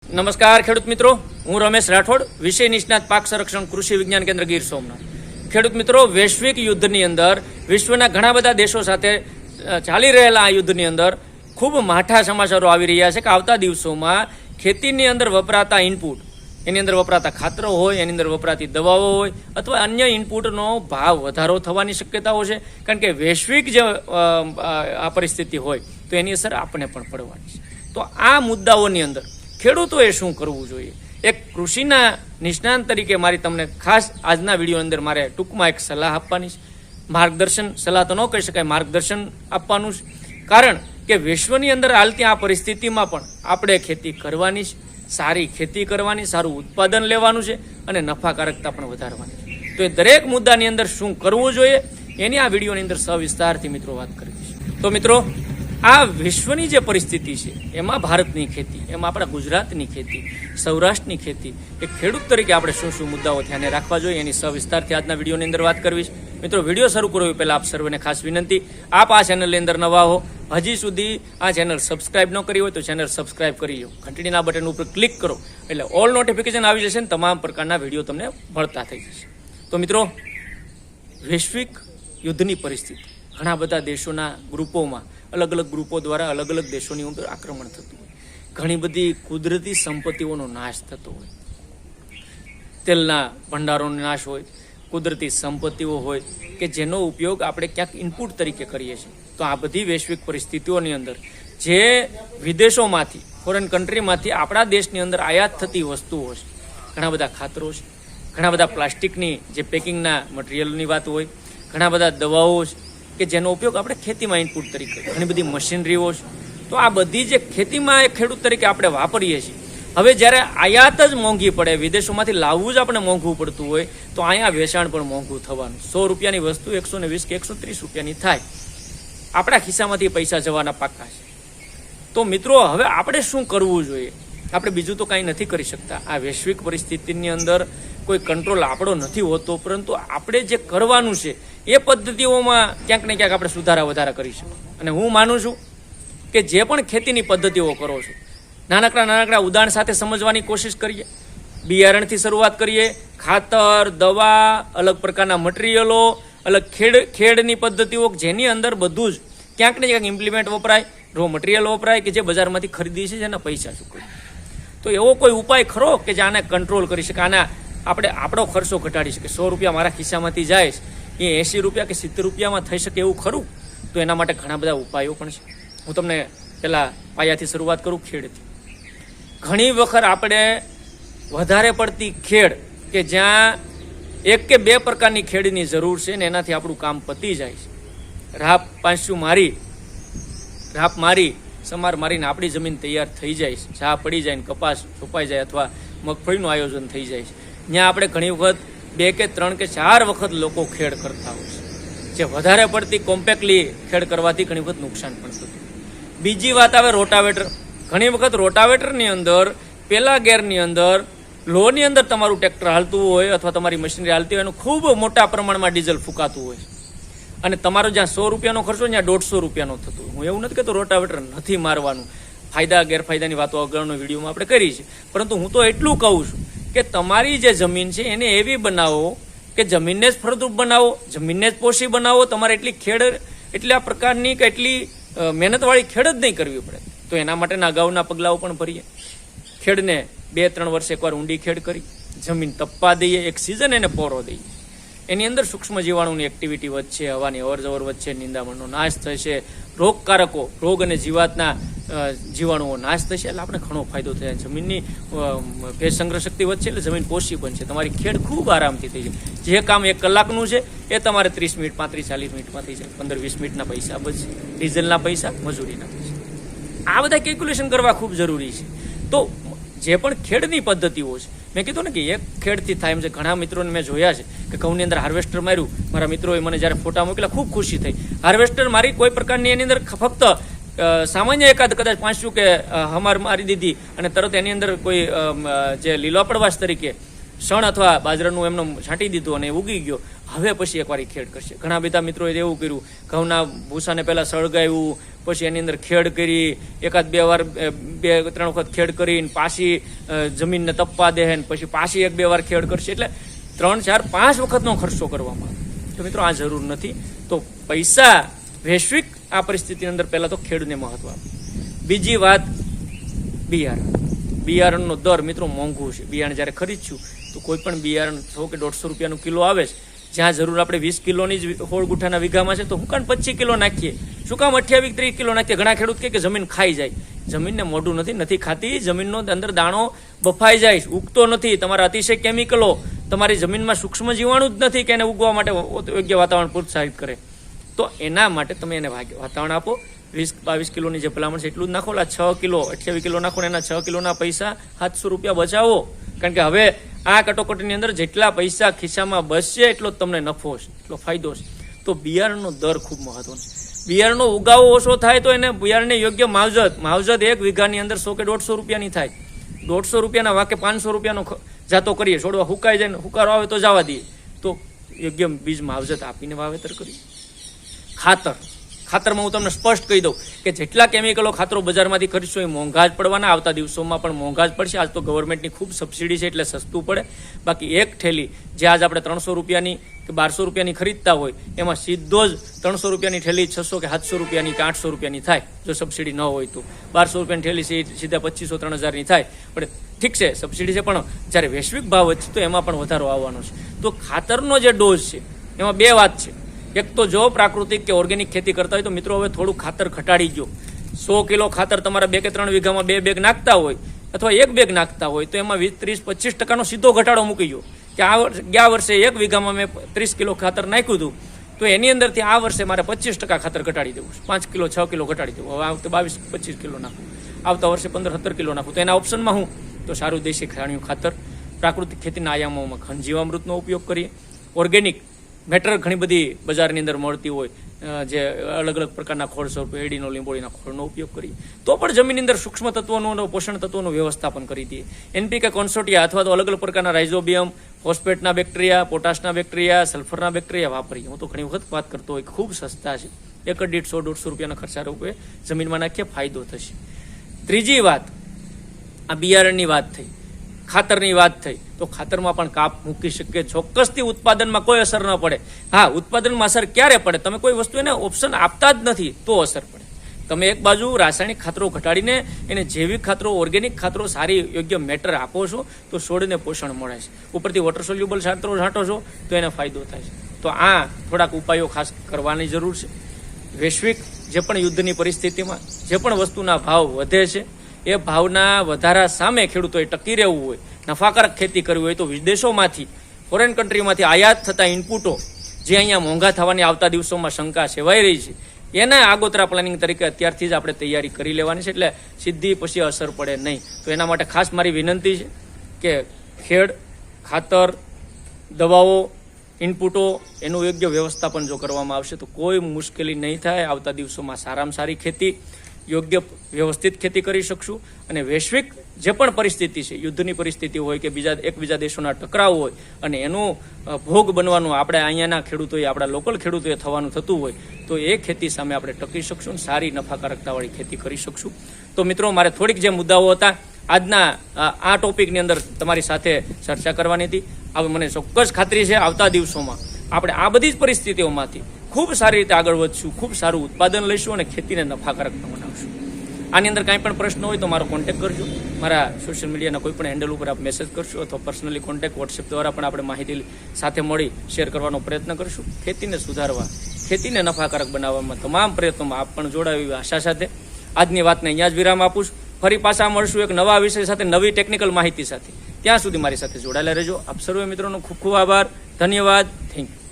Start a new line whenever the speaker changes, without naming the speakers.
નમસ્કાર ખેડૂત મિત્રો, હું રમેશ રાઠોડ, વિષય નિષ્ણાત પાક સંરક્ષણ કૃષિ વિજ્ઞાન કેન્દ્ર ગીર સોમનાથ. ખેડૂત મિત્રો, વૈશ્વિક યુદ્ધની અંદર વિશ્વના ઘણા બધા દેશો સાથે ચાલી રહેલા આ યુદ્ધની અંદર ખૂબ માઠા સમાચારો આવી રહ્યા છે કે આવતા દિવસોમાં ખેતીની અંદર વપરાતા ઇનપુટ, એની અંદર વપરાતા ખાતરો હોય, એની અંદર વપરાતી દવાઓ હોય અથવા અન્ય ઇનપુટનો ભાવ વધારો થવાની શક્યતાઓ છે. કારણ કે વૈશ્વિક જે આ પરિસ્થિતિ હોય તો એની અસર આપણને પણ પડવાની છે. તો આ મુદ્દાઓની અંદર ખેડૂતોએ શું કરવું જોઈએ, એક કૃષિના નિષ્ણાંત તરીકે મારી તમને ખાસ આજના વિડીયો અંદર મારે ટૂંકમાં એક સલાહ આપવાની છે. માર્ગદર્શન, સલાહ તો ન કહી શકાય, માર્ગદર્શન આપવાનું છે. કારણ કે વિશ્વની અંદર હાલતી આ પરિસ્થિતિમાં પણ આપણે ખેતી કરવાની છે, સારી ખેતી કરવાની, સારું ઉત્પાદન લેવાનું છે અને નફાકારકતા પણ વધારવાની છે. તો એ દરેક મુદ્દાની અંદર શું કરવું જોઈએ એની આ વિડીયોની અંદર સવિસ્તારથી મિત્રો વાત કરવી છે. તો મિત્રો, આ વિશ્વની જે પરિસ્થિતિ છે એમાં ભારતની ખેતી, એમાં આપણા ગુજરાતની ખેતી, સૌરાષ્ટ્રની ખેતી, એક ખેડૂત તરીકે આપણે શું શું મુદ્દાઓ ધ્યાને રાખવા જોઈએ એની સવિસ્તારથી આજના વિડીયોની અંદર વાત કરવી છે. મિત્રો, વિડીયો શરૂ કરવો પહેલાં આપ સર્વેને ખાસ વિનંતી, આપ આ ચેનલની અંદર નવા હો, હજી સુધી આ ચેનલ સબસ્ક્રાઇબ ન કરી હોય તો ચેનલ સબસ્ક્રાઇબ કરી લો, ઘંટડીના બટન ઉપર ક્લિક કરો એટલે ઓલ નોટિફિકેશન આવી જશે ને તમામ પ્રકારના વિડીયો તમને મળતા થઈ જશે. તો મિત્રો, વૈશ્વિક યુદ્ધની પરિસ્થિતિ, ઘણા બધા દેશોના ગ્રુપોમાં, અલગ અલગ ગ્રુપો દ્વારા અલગ અલગ દેશોની ઉપર આક્રમણ થતું હોય, ઘણી બધી કુદરતી સંપત્તિઓનો નાશ થતો હોય, તેલના ભંડારોનો નાશ હોય, કુદરતી સંપત્તિઓ હોય કે જેનો ઉપયોગ આપણે ક્યાંક ઇનપુટ તરીકે કરીએ છીએ. તો આ બધી વૈશ્વિક પરિસ્થિતિઓની અંદર જે વિદેશોમાંથી, ફોરેન કન્ટ્રીમાંથી આપણા દેશની અંદર આયાત થતી વસ્તુઓ છે, ઘણા બધા ખાતરો છે, ઘણા બધા પ્લાસ્ટિકની જે પેકિંગના મટીરિયલની વાત હોય, ઘણા બધા દવાઓ છે કે જેનો ઉપયોગ આપણે ખેતીમાં ઇનપુટ તરીકે, ઘણી બધી મશીનરીઓ છે. તો આ બધી જે ખેતીમાં એક ખેડૂત તરીકે આપણે વાપરીએ છીએ, હવે જ્યારે આયાત જ મોંઘી પડે, વિદેશોમાંથી લાવવું જ આપણે મોંઘું પડતું હોય તો અહીંયા વેચાણ પણ મોંઘું થવાનું. 100 રૂપિયાની વસ્તુ 120 કે 130 રૂપિયાની થાય, આપણા ખિસ્સામાંથી પૈસા જવાના પાક્કા છે. તો મિત્રો, હવે આપણે શું કરવું જોઈએ? આપણે બીજું તો કાંઈ નથી કરી શકતા. આ વૈશ્વિક પરિસ્થિતિની અંદર કોઈ કંટ્રોલ આપણો નથી હોતો, પરંતુ આપણે જે કરવાનું છે એ પદ્ધતિઓમાં ક્યાંક ને ક્યાંક આપણે સુધારા વધારા કરી શકીએ. અને હું માનું છું કે જે પણ ખેતીની પદ્ધતિઓ કરો છો, નાનકડા ઉદાહરણ સાથે સમજવાની કોશિશ કરીએ. બિયારણથી શરૂઆત કરીએ, ખાતર, દવા, અલગ પ્રકારના મટીરિયલો, અલગ ખેડની પદ્ધતિઓ, જેની અંદર બધું જ ક્યાંક ને ક્યાંક ઇમ્પ્લિમેન્ટ વપરાય, રો મટીરિયલ વપરાય કે જે બજારમાંથી ખરીદી છે જેના પૈસા ચૂકવે. તો એવો કોઈ ઉપાય ખરો કે જે આને કંટ્રોલ કરી શકે, આના આપણે આપણો ખર્ચો ઘટાડી શકે? 100 રૂપિયા મારા ખિસ્સામાંથી જાય એ 80 રૂપિયા કે 70 રૂપિયામાં થઈ શકે એવું ખરું? તો એના માટે ઘણા બધા ઉપાયો પણ છે. હું તમને પહેલાં પાયાથી શરૂઆત કરું, ખેડથી. ઘણી વખત આપણે વધારે પડતી ખેડ કે જ્યાં 1 કે 2 પ્રકારની ખેડની જરૂર છે ને એનાથી આપણું કામ પતી જાય છે. રાપ મારી સમાર મારીને આપણી જમીન તૈયાર થઈ જાય છે, ચા પડી જાય ને કપાસ છોપાઈ જાય અથવા મગફળીનું આયોજન થઈ જાય છે. ત્યાં આપણે ઘણી વખત 2 કે 3 કે 4 વખત લોકો ખેડ કરતા હોય છે, જે વધારે પડતી કોમ્પેક્ટલી ખેડ કરવાથી ઘણી વખત નુકસાન પણ થતું. બીજી વાત આવે રોટાવેટર. ઘણી વખત રોટાવેટરની અંદર પહેલા ગેરની અંદર લોની અંદર તમારું ટ્રેક્ટર હાલતું હોય અથવા તમારી મશીનરી હાલતી હોય, એનું ખૂબ મોટા પ્રમાણમાં ડીઝલ ફૂંકાતું હોય અને તમારો જ્યાં 100 રૂપિયાનો ખર્ચો ત્યાં 150 રૂપિયાનો થતો હોય. હું એવું નથી કહેતો રોટાવેટર નથી મારવાનું, ફાયદા ગેરફાયદાની વાતો આગળનો વિડીયોમાં આપણે કરી છે, પરંતુ હું તો એટલું કહું છું કે તમારી જે જમીન છે એને એવી બનાવો કે જમીનને જ ફળદ્રુપ બનાવો, જમીનને જ પોષી બનાવો. તમારે એટલા પ્રકારની કે એટલી મહેનતવાળી ખેડ જ નહીં કરવી પડે. તો એના માટેના અગાઉના પગલાઓ પણ ભરીએ. ખેડને 2-3 વર્ષે એકવાર ઊંડી ખેડ કરી જમીન તપવા દઈએ, એક સિઝન એને પોરો દઈએ. એની અંદર સૂક્ષ્મ જીવાણુની એક્ટિવિટી વધશે, હવાની અવરજવર વધશે, નિંદામણનો નાશ થશે, રોગકારકો, રોગ અને જીવાતના જીવાણુઓ નાશ થશે, એટલે આપણે ઘણો ફાયદો થાય. જમીનની ભેજ સંગ્રહ શક્તિ વધશે એટલે જમીન પોષી બનશે, તમારી ખેડ ખૂબ આરામથી થઈ જાય. જે કામ 1 કલાકનું છે એ તમારે 30 મિનિટ, 35-40 મિનિટમાં થઈ જાય. 15-20 મિનિટના પૈસા બચશે, ડીઝલના પૈસા, મજૂરીના પૈસા. આ બધા કેલ્ક્યુલેશન કરવા ખૂબ જરૂરી છે. તો જે પણ ખેડની પદ્ધતિઓ છે, મેં કીધું ને કે એક ખેડથી થાય એમ છે. ઘણા મિત્રોને મેં જોયા છે કે ઘઉંની અંદર હાર્વેસ્ટર માર્યું, મારા મિત્રોએ મને જ્યારે ફોટા મોકલ્યા ખૂબ ખુશી થઈ. હાર્વેસ્ટર મારી કોઈ પ્રકારની એની અંદર ફક્ત સામાન્ય એકાદ કદાચ 5 કે હમાર મારી દીધી અને તરત એની અંદર કોઈ જે લીલો પડવાશ તરીકે શણ અથવા બાજરાનું એમને છાંટી દીધું અને ઉગી ગયો, હવે પછી એકવાર ખેડ કરશે. ઘણા બધા મિત્રોએ એવું કર્યું, ઘઉંના ભૂસાને પહેલા સળગાવ્યું, પછી એની અંદર ખેડ કરી, એકાદ 2-3 વખત ખેડ કરીને પાછી જમીનને તપવા દે, પછી પાછી 1-2 વાર ખેડ કરશે. એટલે 3-4-5 વખતનો ખર્ચો કરવામાં આવે. તો મિત્રો આ જરૂર નથી. તો પૈસા વૈશ્વિક આ પરિસ્થિતિની અંદર પહેલા તો ખેડૂતને મહત્વ આપે. બીજી વાત, બિયારણનો દર મિત્રો મોંઘું છે. બિયારણ જ્યારે ખરીદશું તો કોઈ પણ બિયારણ 100 કે 150 રૂપિયાનું કિલો આવે છે, જ્યાં જરૂર આપણે 20 કિલોની જ હોળ ગુઠાના વીઘામાં છે તો હું કામ 25 કિલો નાખીએ, શું કામ 28-30 કિલો નાખીએ? ઘણા ખેડૂત કે જમીન ખાઈ જાય. જમીનને મોઢું નથી ખાતી, જમીનનો અંદર દાણો બફાઈ જાય, ઉગતો નથી. તમારા અતિશય કેમિકલો તમારી જમીનમાં સૂક્ષ્મ જીવાણુ જ નથી કે એને ઉગવા માટે યોગ્ય વાતાવરણ પ્રોત્સાહિત કરે. તો એના માટે તમે એને વાતાવરણ આપો. 20-22 કિલોની જે ભલામણ છે એટલું જ નાખો. 6 કિલો 28 કિલો નાખો ને એના 6 કિલોના પૈસા 700 રૂપિયા બચાવો. કારણ કે હવે આ કટોકટીની અંદર જેટલા પૈસા ખિસ્સામાં બચશે એટલો જ તમને નફો છે, એટલો ફાયદો છે. તો બિયારણનો દર ખૂબ મહત્વનો છે. બિયારણનો ઉગાવો ઓછો થાય તો એને બિયારણને યોગ્ય માવજત 1 વીઘાની અંદર 100 કે 150 રૂપિયાની થાય. 150 રૂપિયાના વાકે 500 રૂપિયાનો જાતો કરીએ, છોડવા હુકાઈ જાય ને હુકારો આવે તો જવા દઈએ. તો યોગ્ય બીજ માવજત આપીને વાવેતર કરીએ. ખાતરમાં હું તમને સ્પષ્ટ કહી દઉં કે જેટલા કેમિકલો ખાતરો બજારમાંથી ખરીદશો એ મોંઘા જ પડવાના, આવતા દિવસોમાં પણ મોંઘા જ પડશે. આજ તો ગવર્મેન્ટની ખૂબ સબસિડી છે એટલે સસ્તું પડે. બાકી એક થેલી જે આજ આપણે 300 રૂપિયાની કે 1200 રૂપિયાની ખરીદતા હોય એમાં સીધો જ 300 રૂપિયાની થેલી 600 કે 700 રૂપિયાની કે 800 રૂપિયાની થાય. જો સબસિડી ન હોય તો 1200 રૂપિયાની થેલી સીધા 2500-3000ની થાય. પણ ઠીક છે, સબસિડી છે, પણ જ્યારે વૈશ્વિક ભાવ વધશે તો એમાં પણ વધારો આવવાનો છે. તો ખાતરનો જે ડોઝ છે એમાં 2 વાત છે. એક તો જો પ્રાકૃતિક કે ઓર્ગેનિક ખેતી કરતા હોય તો મિત્રો હવે થોડું ખાતર ઘટાડી ગયો. 100 કિલો ખાતર તમારા 2 કે 3 વીઘામાં 2 બેગ નાખતા હોય અથવા 1 બેગ નાખતા હોય તો એમાં 20-30-25% સીધો ઘટાડો મૂકી ગયો. કે ગયા વર્ષે 1 વીઘામાં મેં 30 કિલો ખાતર નાખ્યું હતું તો એની અંદરથી આ વર્ષે મારે 25% ખાતર ઘટાડી દેવું, 5 કિલો 6 કિલો ઘટાડી દેવું. હવે આ વખતે 22-25 કિલો નાખું, આવતા વર્ષે 15-17 કિલો નાખું. તો એના ઓપ્શનમાં હું તો સારું દેશી છાણિયું ખાતર, પ્રાકૃતિક ખેતીના આયામોમાં ઘન જીવામૃતનો ઉપયોગ કરીએ. ઓર્ગેનિક મેટર ઘણી બધી બજારની અંદર મળતી હોય, જે અલગ અલગ પ્રકારના ખોળ સ્વરૂપે એડીનો લીંબોળીના ખોળનો ઉપયોગ કરીએ તો પણ જમીનની અંદર સૂક્ષ્મ તત્વોનું અને પોષણ તત્વોનું વ્યવસ્થાપન કરી દઈએ. NPK કોન્સોટિયા અથવા તો અલગ અલગ પ્રકારના રાઇઝોબિયમ, ફોસ્ફેટના બેક્ટેરિયા, પોટાશના બેક્ટેરિયા, સલ્ફરના બેક્ટેરિયા વાપરીએ. હું તો ઘણી વખત વાત કરતો હોય, ખૂબ સસ્તા છે. 1.5-150 રૂપિયાના ખર્ચા રૂપે જમીનમાં નાખીએ, ફાયદો થશે. ત્રીજી વાત, આ બિયારણની વાત થઈ, ખાતરની વાત થઈ. તો ખાતરમાં પણ કાપ મૂકી શકીએ. ચોક્કસથી ઉત્પાદનમાં કોઈ અસર ન પડે. હા, ઉત્પાદનમાં અસર ક્યારે પડે? તમે કોઈ વસ્તુ એને ઓપ્શન આપતા જ નથી તો અસર પડે. તમે એક બાજુ રાસાયણિક ખાતરો ઘટાડીને એને જૈવિક ખાતરો, ઓર્ગેનિક ખાતરો, સારી યોગ્ય મેટર આપો છો તો છોડને પોષણ મળે છે. ઉપરથી વોટર સોલ્યુબલ ખાતરો છાંટો છો તો એને ફાયદો થાય છે. તો આ થોડાક ઉપાયો ખાસ કરવાની જરૂર છે. વૈશ્વિક જે પણ યુદ્ધની પરિસ્થિતિમાં જે પણ વસ્તુના ભાવ વધે છે એ ભાવના વધારા સામે ખેડૂતોએ ટકી રહેવું હોય, નફાકારક ખેતી કરવી હોય તો વિદેશોમાંથી, ફોરેન કન્ટ્રીમાંથી આયાત થતા ઇનપુટો જે અહીંયા મોંઘા થવાની આવતા દિવસોમાં શંકા સેવાઈ રહી છે એના આગોતરા પ્લાનિંગ તરીકે અત્યારથી જ આપણે તૈયારી કરી લેવાની છે, એટલે સીધી પછી અસર પડે નહીં. તો એના માટે ખાસ મારી વિનંતી છે કે ખાતર, દવાઓ, ઇનપુટો એનું યોગ્ય વ્યવસ્થાપન જો કરવામાં આવશે તો કોઈ મુશ્કેલી નહીં થાય. આવતા દિવસોમાં સારામાં સારી ખેતી, યોગ્ય વ્યવસ્થિત ખેતી કરી શકશું. અને વૈશ્વિક જે પણ પરિસ્થિતિ છે, યુદ્ધની પરિસ્થિતિ હોય કે એકબીજા દેશોના ટકરાવ હોય અને એનું ભોગ બનવાનું આપણે અહીંયાના ખેડૂતોએ, આપણા લોકલ ખેડૂતોએ થવાનું થતું હોય તો એ ખેતી સામે આપણે ટકી શકશું અને સારી નફાકારકતાવાળી ખેતી કરી શકશું. તો મિત્રો, મારે થોડીક જે મુદ્દાઓ હતા આજના આ ટોપિકની અંદર તમારી સાથે ચર્ચા કરવાની હતી. હવે મને ચોક્કસ ખાતરી છે આવતા દિવસોમાં આપણે આ બધી જ પરિસ્થિતિઓમાંથી ખૂબ સારી રીતે આગળ વધશું, ખૂબ સારું ઉત્પાદન લઈશું અને ખેતીને નફાકારક બનાવશું. આની અંદર કાંઈ પણ પ્રશ્ન હોય તો મારો કોન્ટેક્ટ કરજો. મારા સોશિયલ મીડિયાના કોઈ પણ હેન્ડલ ઉપર આપ મેસેજ કરશો અથવા પર્સનલી કોન્ટેક્ટ વોટ્સએપ દ્વારા પણ આપણે માહિતી સાથે મળી શેર કરવાનો પ્રયત્ન કરશું. ખેતીને સુધારવા, ખેતીને નફાકારક બનાવવામાં તમામ પ્રયત્નોમાં આપ પણ જોડાવ એવી આશા સાથે આજની વાતને અહીંયા જ વિરામ આપું છું. ફરી પાછા મળશું એક નવા વિષય સાથે, નવી ટેકનિકલ માહિતી સાથે. ત્યાં સુધી મારી સાથે જોડાયેલા રહેજો. આપ સર્વે મિત્રોનો ખૂબ ખૂબ આભાર, ધન્યવાદ, થેન્ક યુ.